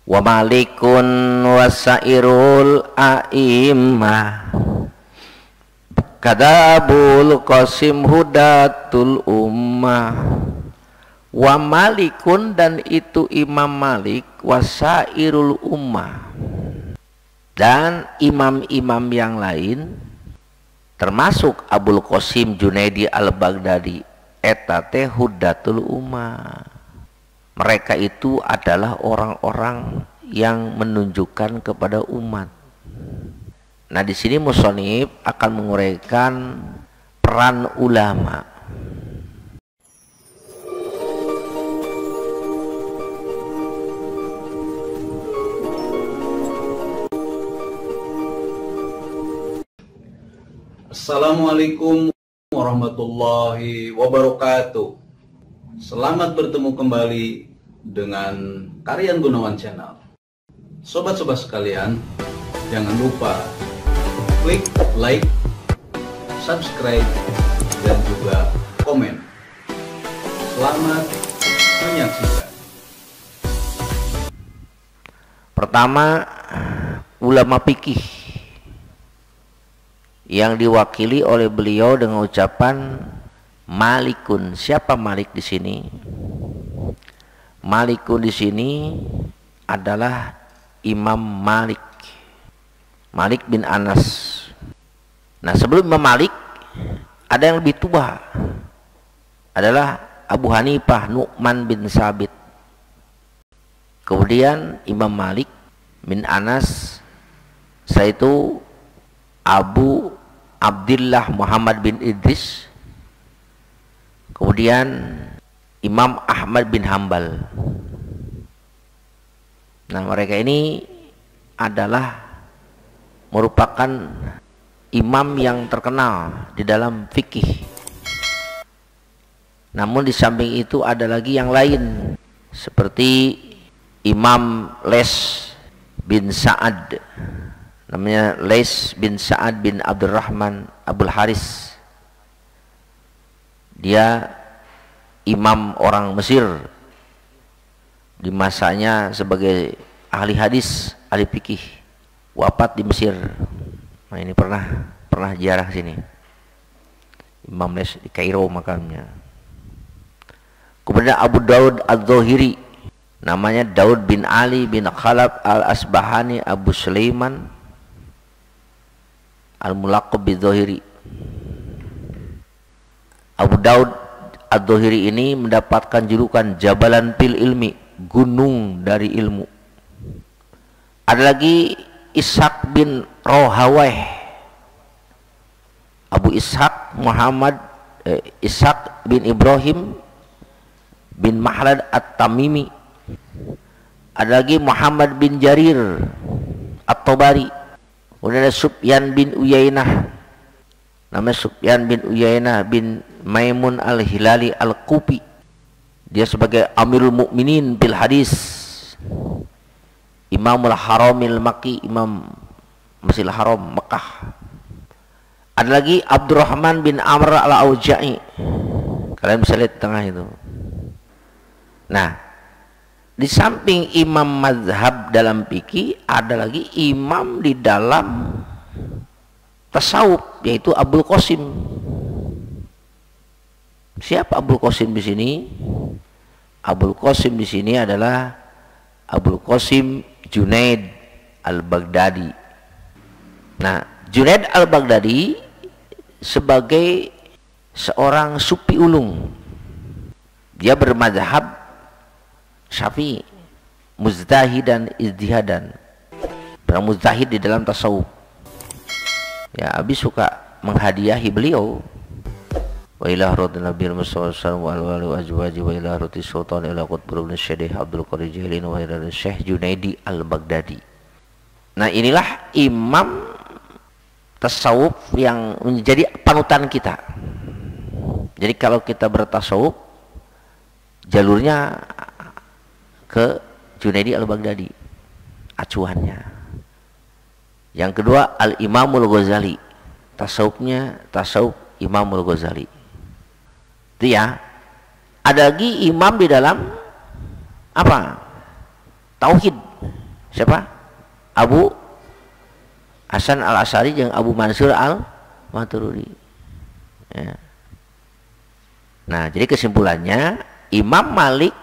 wa malikun wasairul a'immah kadabul qasim hudatul ummah. Wa malikun, dan itu Imam Malik, wasairul ummah, dan imam-imam yang lain termasuk Abul Qasim Junaidi al-Baghdadi, eta teh hudatul ummah. Mereka itu adalah orang-orang yang menunjukkan kepada umat. Nah, di sini musonib akan menguraikan peran ulama. Assalamualaikum warahmatullahi wabarakatuh. Selamat bertemu kembali dengan Karyan Gunawan Channel. Sobat-sobat sekalian, jangan lupa klik like, subscribe, dan juga komen. Selamat menyaksikan. Pertama, ulama fikih yang diwakili oleh beliau dengan ucapan malikun. Siapa Malik di sini? Malikun di sini adalah Imam Malik, Malik bin Anas. Nah, sebelum Imam Malik ada yang lebih tua, adalah Abu Hanifah Nu'man bin Sabit. Kemudian Imam Malik bin Anas, setelah itu Abu Abdullah Muhammad bin Idris, kemudian Imam Ahmad bin Hambal. Nah, mereka ini adalah merupakan imam yang terkenal di dalam fikih. Namun di samping itu ada lagi yang lain, seperti Imam Les bin Sa'ad, namanya Les bin Sa'ad bin Abdurrahman Abul Haris. Dia imam orang Mesir di masanya sebagai ahli hadis, ahli fikih, wafat di Mesir. Nah, ini pernah ziarah sini. Imam Les di Kairo makamnya. Kemudian Abu Daud Az-Zahiri, namanya Daud bin Ali bin Khalaf al-Asbahani Abu Sulaiman al-Mulaqab bi-Zahiri. Abu Daud Az-Zahiri ini mendapatkan julukan Jabalan fil ilmi, gunung dari ilmu. Ada lagi Ishaq bin Rohaweh, Abu Ishaq Muhammad Ishaq bin Ibrahim bin Mahlad At-Tamimi. Ada lagi Muhammad bin Jarir At-Tabari. Kemudian ada Sufyan bin Uyainah, namanya Sufyan bin Uyainah bin Maimun al-Hilali al-Kufi. Dia sebagai Amirul Mukminin bil hadis, Imamul Haramil Makki, Imam Masjidil Haram Mekah. Ada lagi Abdurrahman bin Amr al-Auja'i, kalian bisa lihat tengah itu. Nah, di samping imam mazhab dalam fikih, ada lagi imam di dalam tasawuf, yaitu Abul Qasim. Siapa Abul Qasim di sini? Abul Qasim di sini adalah Abul Qasim Junaid al-Baghdadi. Nah, Junaid al-Baghdadi sebagai seorang sufi ulung, dia bermadzhab Syafi'i, muztahidan ijtihadan, bermuztahid di dalam tasawuf. Ya, Abi suka menghadiahi beliau. Wa ila radil nabil musallallahu alaihi wa azwaji wa ila rati sultan ila qutbul syekh Abdul Qadir Jilani wa ila Syekh Junaidi al-Baghdadi. Nah, inilah imam tasawuf yang menjadi panutan kita. Jadi kalau kita bertasawuf, jalurnya ke Junaidi al-Baghdadi, acuannya. Yang kedua, Al-Imamul Ghazali, tasawufnya tasawuf Imamul Ghazali. Itu ya. Ada lagi imam di dalam apa? Tauhid. Siapa? Abu Hasan al-Asy'ari jeung Abu Mansur al-Maturidi. Ya. Nah, jadi kesimpulannya Imam Malik,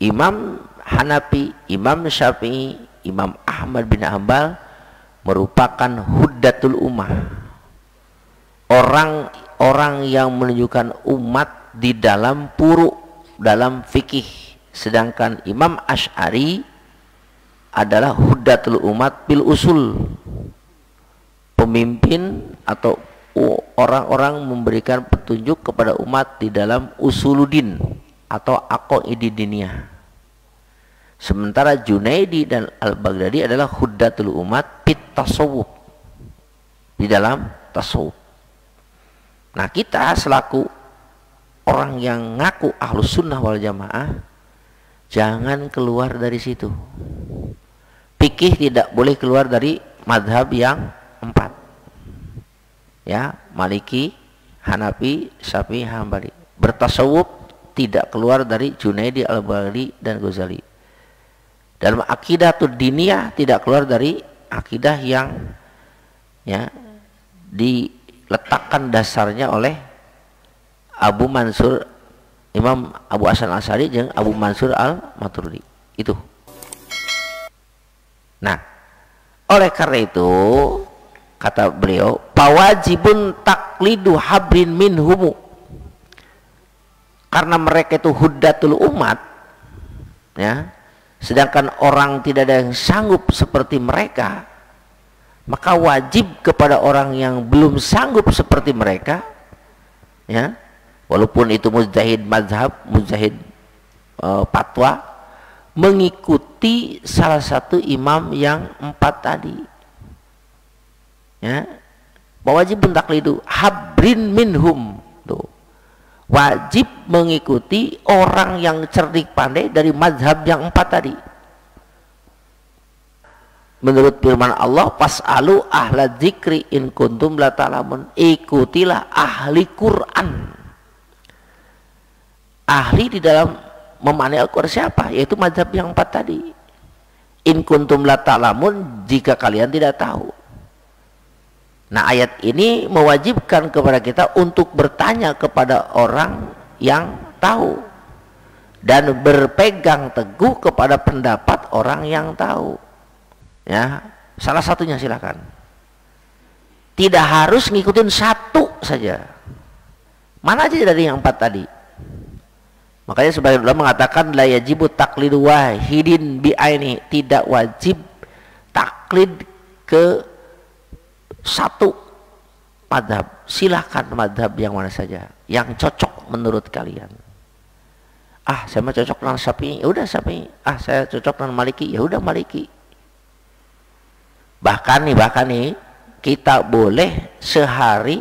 Imam Hanafi, Imam Syafi'i, Imam Ahmad bin Hanbal merupakan huddatul ummah. Orang-orang yang menunjukkan umat di dalam furu', dalam fikih. Sedangkan Imam Asy'ari adalah huddatul umat bil usul, pemimpin atau orang-orang memberikan petunjuk kepada umat di dalam usuluddin atau aqaidid diniyah. Sementara Junaidi dan Al-Baghdadi adalah huddatul umat fit tasawuf, di dalam tasawuf. Nah, kita selaku orang yang ngaku ahlus sunnah wal jamaah jangan keluar dari situ. Fikih tidak boleh keluar dari madhab yang 4, ya, Maliki, Hanafi, Syafi'i, Hambali. Bertasawuf tidak keluar dari Junaidi, Al-Baghdadi dan Ghazali. Dalam akidah diniyah tidak keluar dari akidah yang ya diletakkan dasarnya oleh Abu Mansur, Imam Abu Hasan al-Asy'ari dan Abu Mansur al-Maturidi. Itu. Nah, oleh karena itu kata beliau, "Fawajibun taqlidu habrin minhum." Karena mereka itu huddatul umat, ya. Sedangkan orang tidak ada yang sanggup seperti mereka, maka wajib kepada orang yang belum sanggup seperti mereka, ya, walaupun itu mujtahid mazhab, mujtahid fatwa, mengikuti salah satu imam yang 4 tadi, ya. Wajib taklidu habrin minhum, tuh, wajib mengikuti orang yang cerdik pandai dari mazhab yang 4 tadi. Menurut firman Allah, "Fas'alu ahla dzikri in kuntum la ta'lamun." Ikutilah ahli Quran. Ahli di dalam memahami Al-Quran siapa? Yaitu mazhab yang 4 tadi. In kuntum la ta'lamun, jika kalian tidak tahu. Nah, ayat ini mewajibkan kepada kita untuk bertanya kepada orang yang tahu dan berpegang teguh kepada pendapat orang yang tahu. Ya, salah satunya silakan. Tidak harus ngikutin satu saja. Mana aja dari yang 4 tadi. Makanya sebagian ulama mengatakan la yajibu taqlidu wahidin bi aini, tidak wajib taklid ke satu madhab. Silahkan madhab yang mana saja yang cocok menurut kalian. Ah, saya mah cocok dengan Syafi'i, ya udah Syafi'i. Ah, saya cocok dengan Maliki, ya udah Maliki. Bahkan nih kita boleh sehari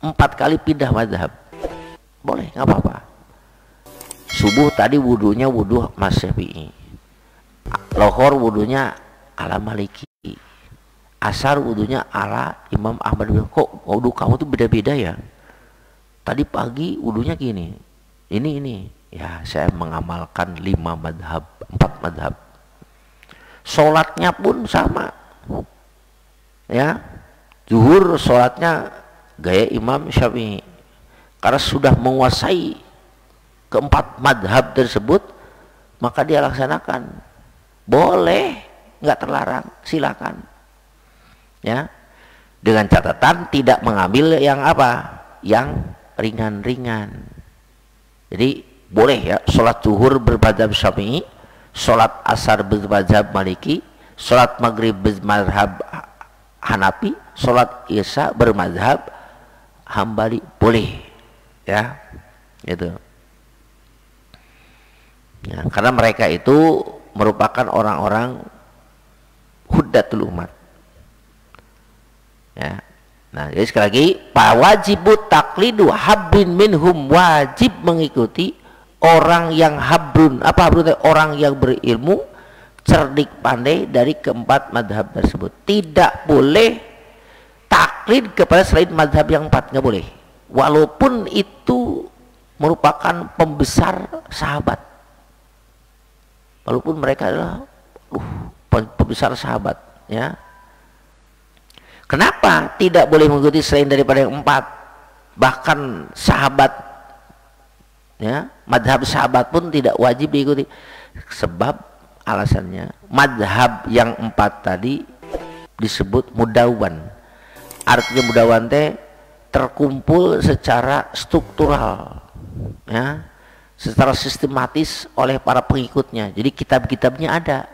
4 kali pindah madhab, boleh, nggak apa-apa. Subuh tadi wudunya wudu Mas Syafi'i, lohor wudunya ala Maliki, asar wudunya ala Imam Ahmad. Kok wudu kamu tuh beda-beda ya? Tadi pagi wudunya gini, ini. Ya, saya mengamalkan 5 madhab, 4 madhab. Sholatnya pun sama, ya. Zuhur sholatnya gaya Imam Syafi'i, karena sudah menguasai ke-4 madhab tersebut, maka dia laksanakan. Boleh, nggak terlarang, silakan. Ya, dengan catatan tidak mengambil yang apa, yang ringan-ringan. Jadi boleh ya, sholat zuhur bermadzhab Syafi'i, sholat asar bermadzhab Maliki, sholat maghrib bermadzhab Hanafi, sholat isya bermadzhab Hambali, boleh, ya, itu. Ya, karena mereka itu merupakan orang-orang huddatul umat. Ya. Nah, jadi sekali lagi, wajibu taklidu habrin minhum, wajib mengikuti orang yang habrun. Apa habrun? Orang yang berilmu, cerdik pandai dari ke-4 madhab tersebut. Tidak boleh taklid kepada selain madhab yang 4, nggak boleh, walaupun itu merupakan pembesar sahabat, walaupun mereka adalah pembesar sahabat, ya. Kenapa tidak boleh mengikuti selain daripada yang 4? Bahkan sahabat, ya, madhab sahabat pun tidak wajib diikuti. Sebab alasannya madhab yang 4 tadi disebut mudawan. Artinya mudawan teh terkumpul secara struktural, ya, secara sistematis oleh para pengikutnya. Jadi kitab-kitabnya ada.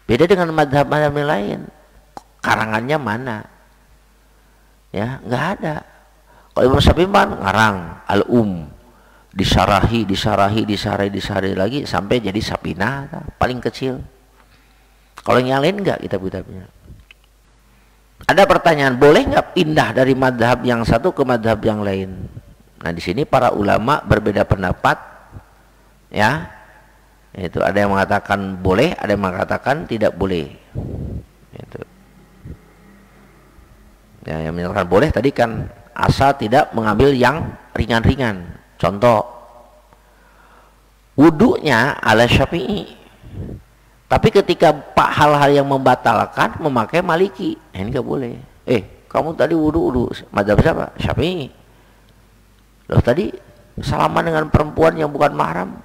Beda dengan madhab-madhab yang lain, karangannya mana, ya, nggak ada. Kalau Imam Syafi'i ngarang disarahi lagi sampai jadi Sapinah paling kecil. Kalau yang lain enggak kitab-kitabnya. Ada pertanyaan, boleh nggak pindah dari madhab yang satu ke madhab yang lain? Nah, di sini para ulama berbeda pendapat, ya. Itu ada yang mengatakan boleh, ada yang mengatakan tidak boleh. Itu. Ya, yang menyatakan boleh tadi kan asal tidak mengambil yang ringan-ringan. Contoh, wudunya ala Syafi'i, tapi ketika hal-hal yang membatalkan memakai Maliki, ini nggak boleh. Kamu tadi wudu mazhab siapa? Syafi'i. Loh, tadi salaman dengan perempuan yang bukan mahram,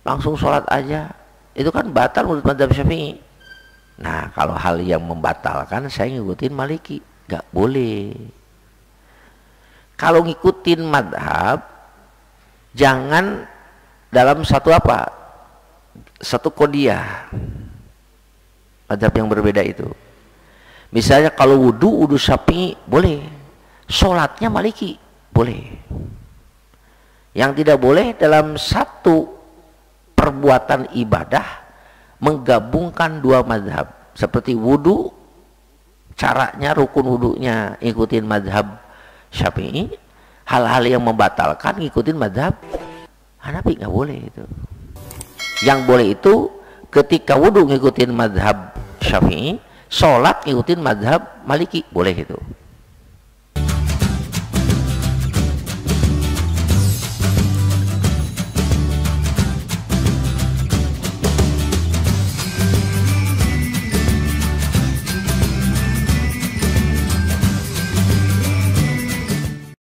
langsung sholat aja, itu kan batal menurut mazhab Syafi'i. Nah, kalau hal yang membatalkan saya ngikutin Maliki, nggak boleh. Kalau ngikutin madhab, jangan dalam satu kodiah madhab yang berbeda itu. Misalnya kalau wudu Syafi'i boleh, sholatnya Maliki boleh. Yang tidak boleh dalam satu perbuatan ibadah menggabungkan 2 madhab. Seperti wudu, caranya rukun wudunya ikutin madhab Syafi'i, hal-hal yang membatalkan ngikutin madhab Hanafi, nggak boleh itu. Yang boleh itu ketika wudu ngikutin madhab Syafi'i, sholat ngikutin madhab Maliki, boleh itu.